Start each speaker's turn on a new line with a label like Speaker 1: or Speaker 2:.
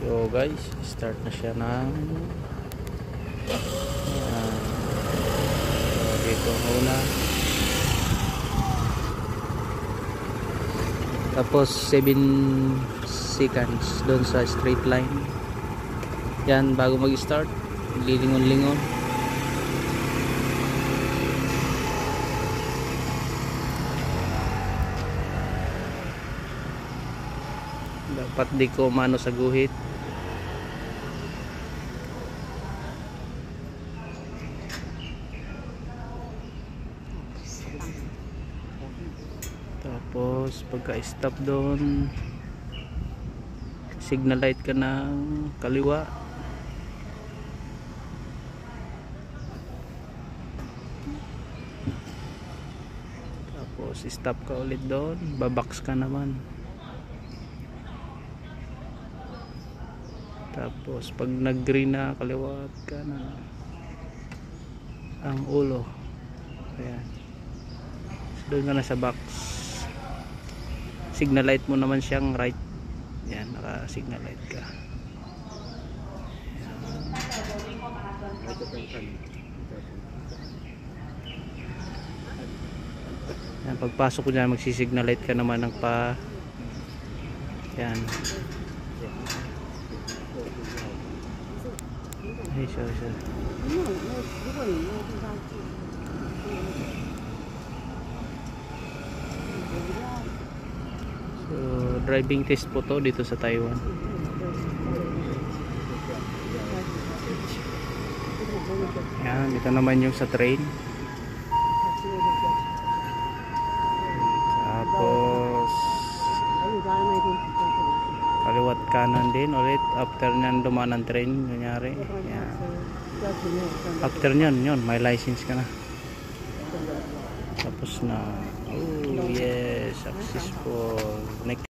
Speaker 1: So guys, start na siya ng dito muna. Tapos 7 seconds doon sa straight line. Yan, bago mag-start, lilingon-lingon. Dapat di ko mano sa guhit. Tapos pagka-stop doon, signal light ka ng kaliwa. Tapos stop ka ulit doon, babox ka naman. Tapos pag nag-green na, kaliwa ka na ang ulo. Ayan, so, doon ka na sa box. Signal light mo naman siyang right. Yan, naka signal light ka. Yan, pagpasok ko dyan, magsisignal light ka naman ng pa. Yan. Ay, sorry. So, driving test po to dito sa Taiwan. Yan, ito naman yung sa train. Tapos kaliwat kanan din ulit after nyan dumaan ang train, nangyari. Yan. After nyan, yun, may license ka na. Tapos na. Oh yes, successful. Next